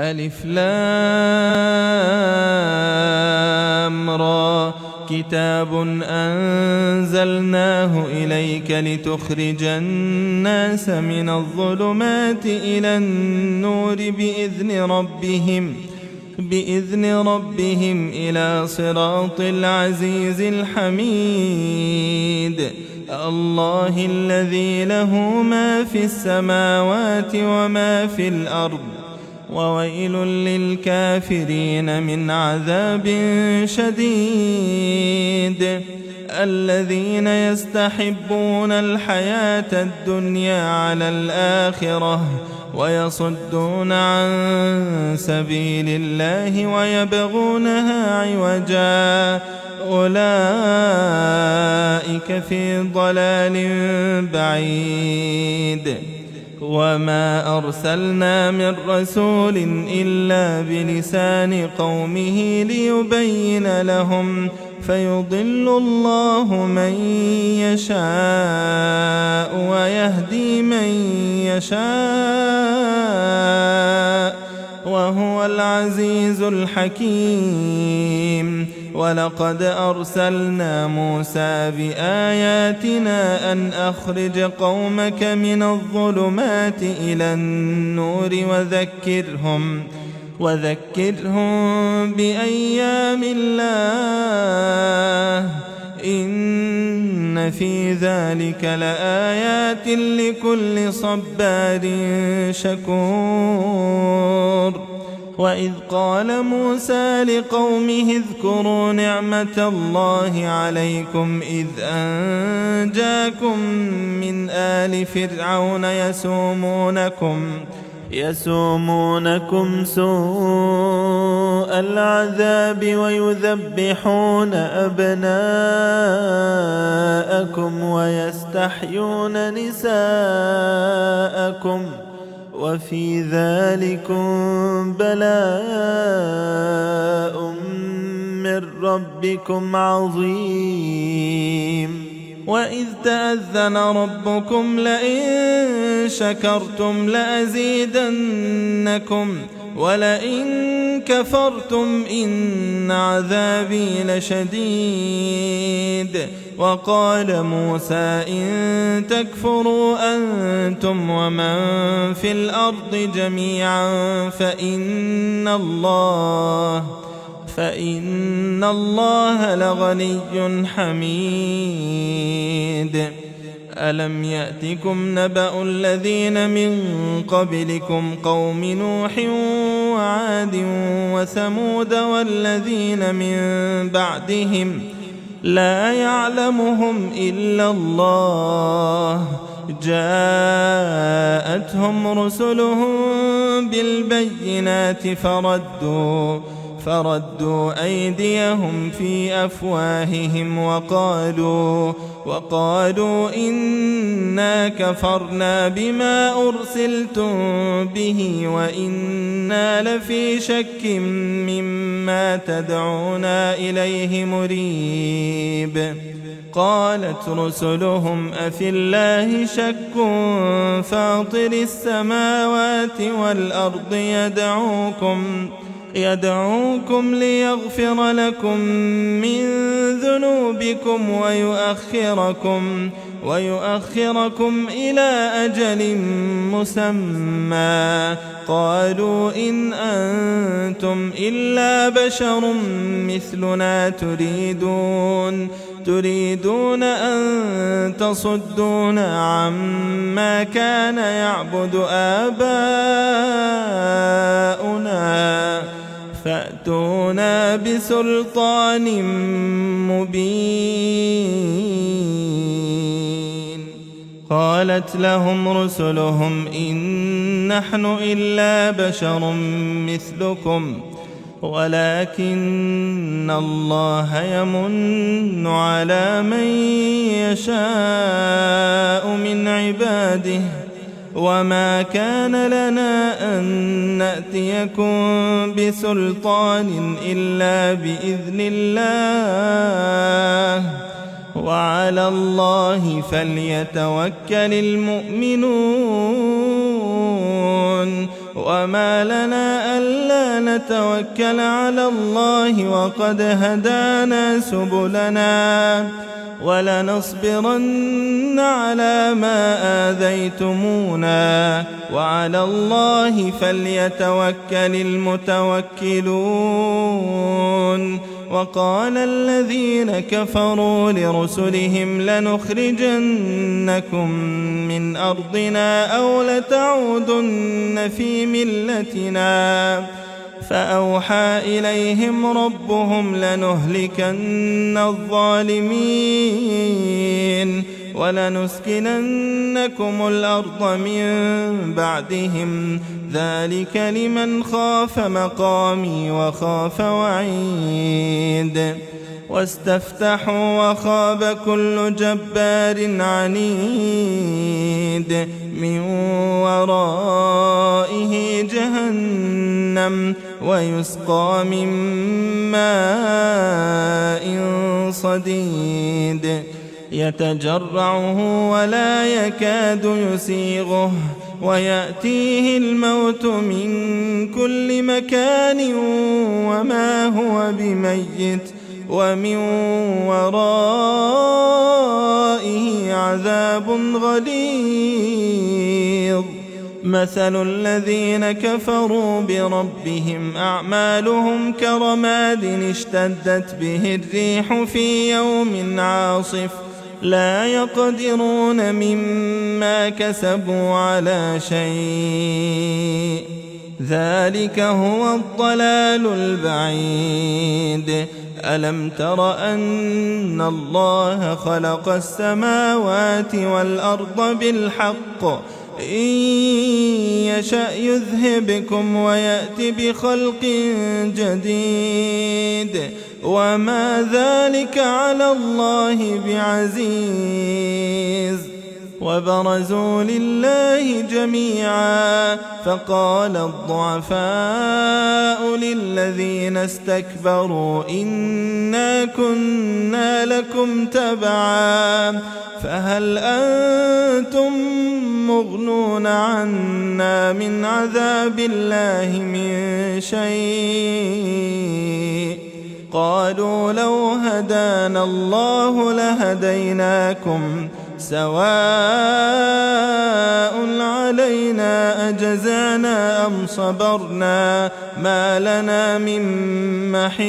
ألف لام را كتاب أنزلناه إليك لتخرج الناس من الظلمات إلى النور بإذن ربهم إلى صراط العزيز الحميد الله الذي له ما في السماوات وما في الأرض وويل للكافرين من عذاب شديد الذين يستحبون الحياة الدنيا على الآخرة ويصدون عن سبيل الله ويبغونها عوجا أولئك في ضلال بعيد وما أرسلنا من رسول إلا بلسان قومه ليبين لهم فيضل الله من يشاء ويهدي من يشاء وهو العزيز الحكيم ولقد أرسلنا موسى بآياتنا أن أخرج قومك من الظلمات إلى النور وذكرهم بأيام الله إن في ذلك لآيات لكل صبار شكور وإذ قال موسى لقومه اذكروا نعمة الله عليكم إذ أنجاكم من آل فرعون يسومونكم سوء العذاب ويذبحون أبناءكم ويستحيون نساءكم وفي ذلكم بلاء من ربكم عظيم وإذ تأذن ربكم لئن شكرتم لأزيدنكم ولئن كفرتم إن عذابي لشديد وقال موسى إن تكفروا أنتم ومن في الأرض جميعا فإن الله لغني حميد ألم يأتكم نبأ الذين من قبلكم قوم نوح وعاد وثمود والذين من بعدهم لا يعلمهم إلا الله جاءتهم رسلهم بالبينات فردوا أيديهم في أفواههم وقالوا إنا كفرنا بما أرسلتم به وإنا لفي شك مما تدعونا إليه مريب قالت رسلهم أفي الله شك فاطر السماوات والأرض يدعوكم ليغفر لكم من ذنوبكم ويؤخركم إلى أجل مسمى قالوا إن أنتم إلا بشر مثلنا تريدون أن تصدونا عما كان يعبد آباؤنا فأتونا بسلطان مبين قالت لهم رسلهم إن نحن إلا بشر مثلكم ولكن الله يمن على من يشاء من عباده وما كان لنا أن نأتيكم بسلطان إلا بإذن الله وعلى الله فليتوكل المؤمنون وما لنا ألا نتوكل على الله وقد هدانا سبلنا ولنصبرن على ما آذيتمونا وعلى الله فليتوكل المتوكلون. وقال الذين كفروا لرسلهم لنخرجنكم من أرضنا أو لتعودن في ملتنا فأوحى إليهم ربهم لنهلكن الظالمين ولنسكننكم الأرض من بعدهم ذلك لمن خاف مقامي وخاف وعيد. واستفتحوا وخاب كل جبار عنيد من ورائه جهنم ويسقى من ماء صديد يتجرعه ولا يكاد يسيغه ويأتيه الموت من كل مكان وما هو بميت ومن ورائه عذاب غليظ. مثل الذين كفروا بربهم أعمالهم كرماد اشتدت به الريح في يوم عاصف لا يقدرون مما كسبوا على شيء ذلك هو الضلال البعيد. ألم تر أن الله خلق السماوات والأرض بالحق إن يشأ يذهبكم ويأت بخلق جديد وما ذلك على الله بعزيز. وبرزوا لله جميعا فقال الضعفاء للذين استكبروا إنا كنا لكم تبعا فهل أنتم مغنون عنا من عذاب الله من شيء قالوا لو هدانا الله لهديناكم سواء علينا أجزعنا أم صبرنا ما لنا من محيص.